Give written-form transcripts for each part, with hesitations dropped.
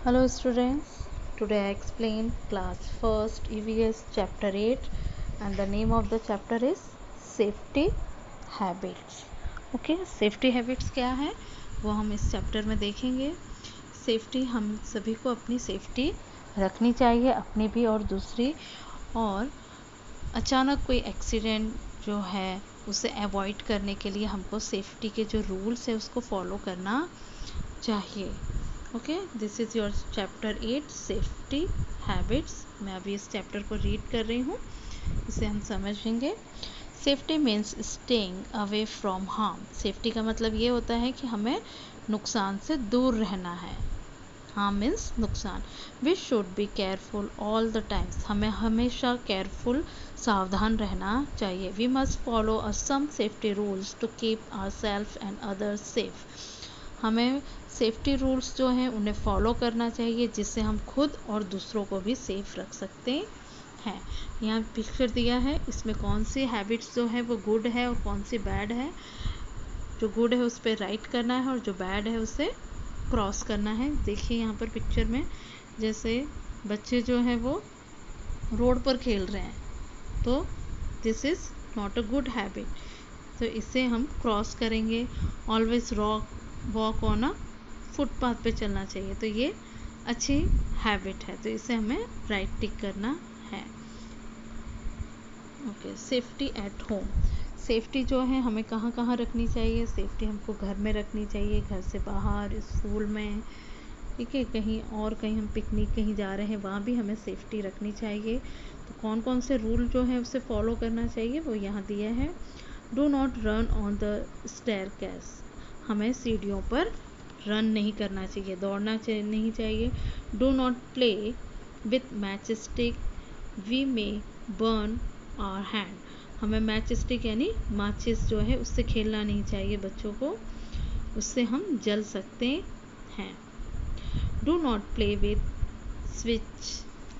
Hello students, today I explain class first EVS chapter 8 and the name of the chapter is safety habits. Okay, safety habits क्या है वो हम इस chapter में देखेंगे। Safety, हम सभी को अपनी सेफ्टी रखनी चाहिए, अपनी भी और दूसरी। और अचानक कोई एक्सीडेंट जो है उसे अवॉइड करने के लिए हमको सेफ्टी के जो रूल्स है उसको फॉलो करना चाहिए। Okay, this is your chapter 8 safety habits. मैं अभी इस चैप्टर को रीड कर रही हूँ, इसे हम समझेंगे। Safety means staying away from harm. Safety का मतलब ये होता है कि हमें नुकसान से दूर रहना है। हार्म मीन्स नुकसान। We should be careful all the times. हमें हमेशा केयरफुल, सावधान रहना चाहिए। We must follow some safety rules to keep our self and others safe. हमें सेफ्टी रूल्स जो हैं उन्हें फॉलो करना चाहिए, जिससे हम खुद और दूसरों को भी सेफ रख सकते हैं। यहाँ पिक्चर दिया है, इसमें कौन सी हैबिट्स जो है वो गुड है और कौन सी बैड है। जो गुड है उस पर राइट करना है और जो बैड है उसे क्रॉस करना है। देखिए यहाँ पर पिक्चर में, जैसे बच्चे जो हैं वो रोड पर खेल रहे हैं, तो this is not a good habit, तो इसे हम क्रॉस करेंगे। Always walk on a footpath पे चलना चाहिए, तो ये अच्छी हैबिट है, तो इसे हमें राइट टिक करना है। Okay, safety at home. Safety जो है हमें कहाँ कहाँ रखनी चाहिए। सेफ्टी हमको घर में रखनी चाहिए, घर से बाहर, स्कूल में, ठीक है, कहीं और, कहीं हम पिकनिक कहीं जा रहे हैं वहाँ भी हमें सेफ्टी रखनी चाहिए। तो कौन कौन से रूल जो है उसे फॉलो करना चाहिए वो यहाँ दिया है। Do not run on the staircase. हमें सीढ़ियों पर रन नहीं करना चाहिए, दौड़ना नहीं चाहिए। Do not play with match stick, we may burn our hand. हमें मैच स्टिक यानी माचिस जो है उससे खेलना नहीं चाहिए बच्चों को, उससे हम जल सकते हैं। Do not play with switch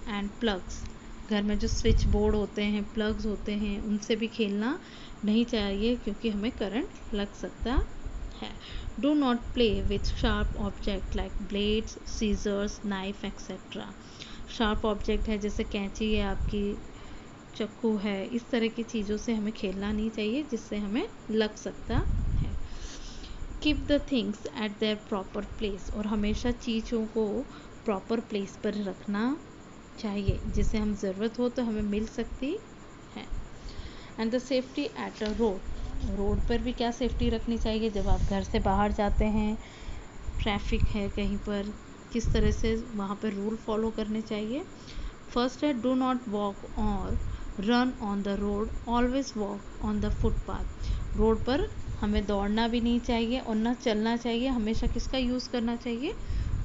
and plugs. घर में जो स्विच बोर्ड होते हैं, प्लग्स होते हैं, उनसे भी खेलना नहीं चाहिए क्योंकि हमें करंट लग सकता है। Do not play with sharp object like blades, scissors, knife etcetera. Sharp object है जैसे कैंची है आपकी, चाकू है, इस तरह की चीज़ों से हमें खेलना नहीं चाहिए जिससे हमें लग सकता है। Keep the things at there proper place. और हमेशा चीज़ों को प्रॉपर प्लेस पर रखना चाहिए, जिससे हम ज़रूरत हो तो हमें मिल सकती है। And the safety at a road. Road पर भी क्या सेफ्टी रखनी चाहिए जब आप घर से बाहर जाते हैं, ट्रैफिक है कहीं पर, किस तरह से वहाँ पर रूल फॉलो करने चाहिए। फर्स्ट है डू नॉट वॉक और run on the road, always walk on the footpath. Road पर हमें दौड़ना भी नहीं चाहिए और ना चलना चाहिए, हमेशा किसका यूज़ करना चाहिए,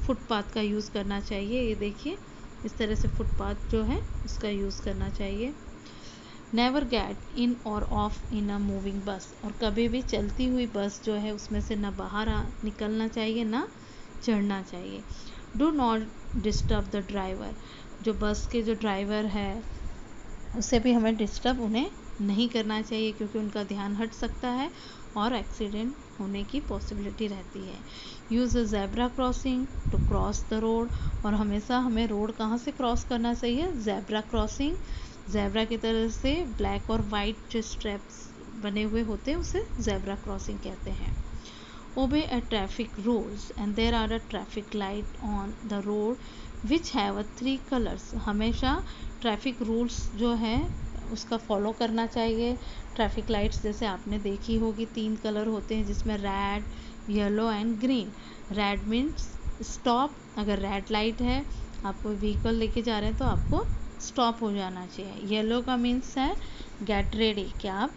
फुटपाथ का यूज़ करना चाहिए। ये देखिए इस तरह से फुटपाथ जो है उसका यूज़ करना चाहिए। नेवर गेट इन और ऑफ इन अ मूविंग बस। और कभी भी चलती हुई बस जो है उसमें से ना बाहर निकलना चाहिए, ना चढ़ना चाहिए। Do not disturb the driver. जो बस के जो ड्राइवर है उसे भी हमें डिस्टर्ब उन्हें नहीं करना चाहिए क्योंकि उनका ध्यान हट सकता है और एक्सीडेंट होने की पॉसिबिलिटी रहती है। Use a zebra crossing to cross the road. और हमेशा हमें रोड कहाँ से क्रॉस करना चाहिए, ज़ेब्रा क्रॉसिंग। ज़ेब्रा की तरह से ब्लैक और वाइट जो स्ट्रैप्स बने हुए होते हैं उसे ज़ेब्रा क्रॉसिंग कहते हैं। Obey a traffic rules and there are a traffic light on the road which have a 3 colours. हमेशा ट्रैफिक रूल्स जो है उसका फॉलो करना चाहिए। ट्रैफिक लाइट्स जैसे आपने देखी होगी 3 कलर होते हैं जिसमें red, yellow and green. Red means stop, अगर रेड लाइट है आप कोई व्हीकल लेके जा रहे हैं तो आपको स्टॉप हो जाना चाहिए। येलो का मीन्स है गेट रेडी, कि आप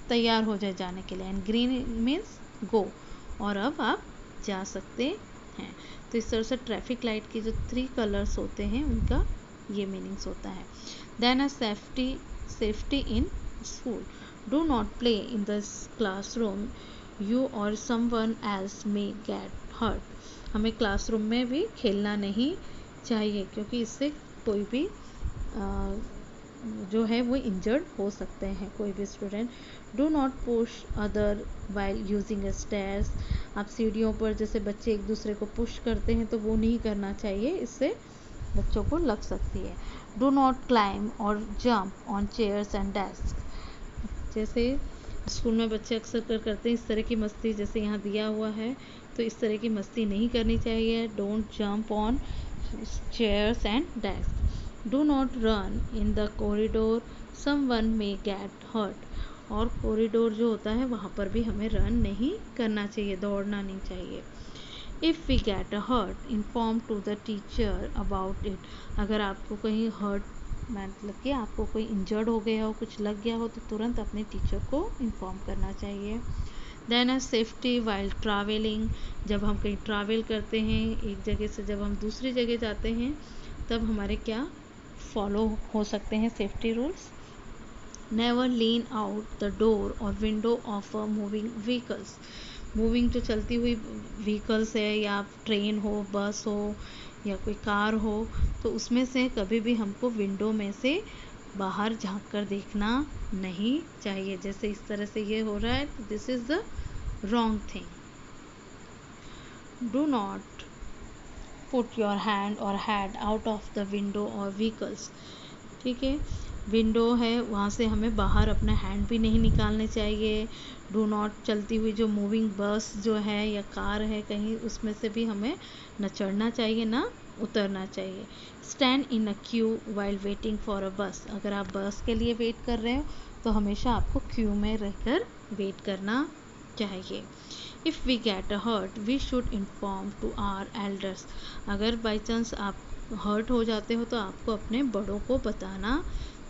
तैयार हो जाए जाने के लिए। एंड ग्रीन मीन्स गो, और अब आप जा सकते हैं। तो इस तरह से ट्रैफिक लाइट के जो 3 कलर्स होते हैं उनका ये मीनिंग्स होता है। Then a safety in school. Do not play in the classroom, you or someone else may get hurt. हमें क्लासरूम में भी खेलना नहीं चाहिए क्योंकि इससे कोई भी जो है वो इंजर्ड हो सकते हैं कोई भी student. Do not push other while using stairs. आप सीढ़ियों पर जैसे बच्चे एक दूसरे को पुश करते हैं तो वो नहीं करना चाहिए, इससे बच्चों को लग सकती है। डू नॉट क्लाइम और jump on chairs and desk. जैसे स्कूल में बच्चे अक्सर करते हैं इस तरह की मस्ती, जैसे यहाँ दिया हुआ है, तो इस तरह की मस्ती नहीं करनी चाहिए। Don't jump on chairs and desk. Do not run in the corridor, someone may get hurt. और कॉरिडोर जो होता है वहाँ पर भी हमें रन नहीं करना चाहिए, दौड़ना नहीं चाहिए। If we get hurt, inform to the teacher about it. अगर आपको कहीं हर्ट मतलब कि आपको कोई इंजर्ड हो गया हो, कुछ लग गया हो, तो तुरंत अपने टीचर को इन्फॉर्म करना चाहिए। Then a safety while travelling. जब हम कहीं ट्रैवल करते हैं एक जगह से जब हम दूसरी जगह जाते हैं, तब हमारे क्या फॉलो हो सकते हैं safety rules. Never lean out the door or window of a moving vehicles. Moving जो चलती हुई व्हीकल्स है, या ट्रेन हो, बस हो, या कोई कार हो, तो उसमें से कभी भी हमको विंडो में से बाहर झांक कर देखना नहीं चाहिए। जैसे इस तरह से ये हो रहा है, तो this is the wrong thing. Do not put your hand or head out of the window or vehicles. ठीक है, विंडो है वहाँ से हमें बाहर अपना हैंड भी नहीं निकालने चाहिए। डू नॉट चलती हुई जो मूविंग बस जो है या कार है कहीं, उसमें से भी हमें न चढ़ना चाहिए ना उतरना चाहिए। Stand in a Q while waiting for a बस। अगर आप बस के लिए वेट कर रहे हो तो हमेशा आपको क्यू में रहकर वेट करना चाहिए। If we get a hurt we should inform to our elders. अगर बाई चांस आप हर्ट हो जाते हो तो आपको अपने बड़ों को बताना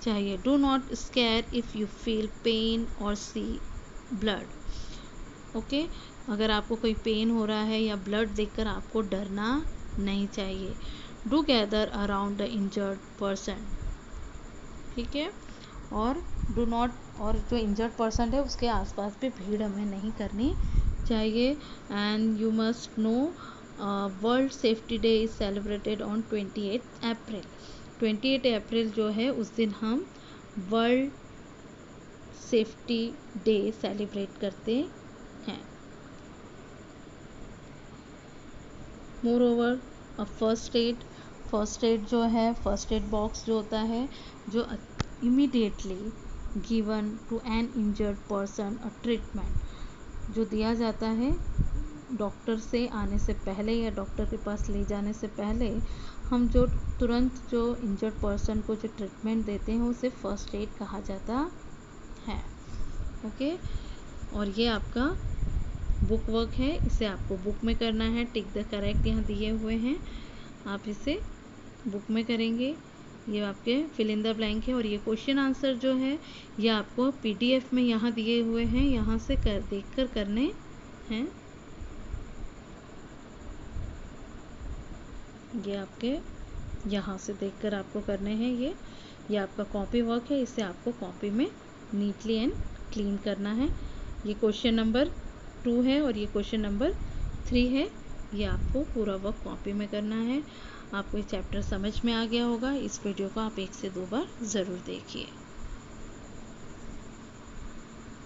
चाहिए। Do not square if you feel pain और सी ब्लड। ओके, अगर आपको कोई पेन हो रहा है या ब्लड देखकर आपको डरना नहीं चाहिए। Do gather around the injured person. ठीक है, और डू नॉट, और जो इंजर्ड पर्सन है उसके आसपास भी भीड़ हमें नहीं करनी चाहिए। And you must know world safety day is celebrated on 28 अप्रैल। 28 अप्रैल जो है उस दिन हम वर्ल्ड सेफ्टी डे सेलिब्रेट करते हैं। Moreover a first aid जो है, फर्स्ट एड बॉक्स जो होता है, जो immediately given to an injured person a treatment, जो दिया जाता है डॉक्टर से आने से पहले या डॉक्टर के पास ले जाने से पहले, हम जो तुरंत जो इंजर्ड पर्सन को जो ट्रीटमेंट देते हैं उसे फर्स्ट एड कहा जाता है। ओके, और ये आपका बुक वर्क है, इसे आपको बुक में करना है। टिक द करेक्ट यहाँ दिए हुए हैं, आप इसे बुक में करेंगे। ये आपके फिल इन द ब्लैंक है, और ये क्वेश्चन आंसर जो है ये आपको पीडीएफ में यहाँ दिए हुए हैं, यहाँ से देखकर करने हैं। ये आपके यहाँ से देखकर आपको करने हैं। ये आपका कॉपी वर्क है, इसे आपको कॉपी में नीटली एंड क्लीन करना है। ये क्वेश्चन नंबर 2 है और ये क्वेश्चन नंबर 3 है। ये आपको पूरा वर्क कॉपी में करना है। आपको ये चैप्टर समझ में आ गया होगा। इस वीडियो को आप 1 से 2 बार ज़रूर देखिए।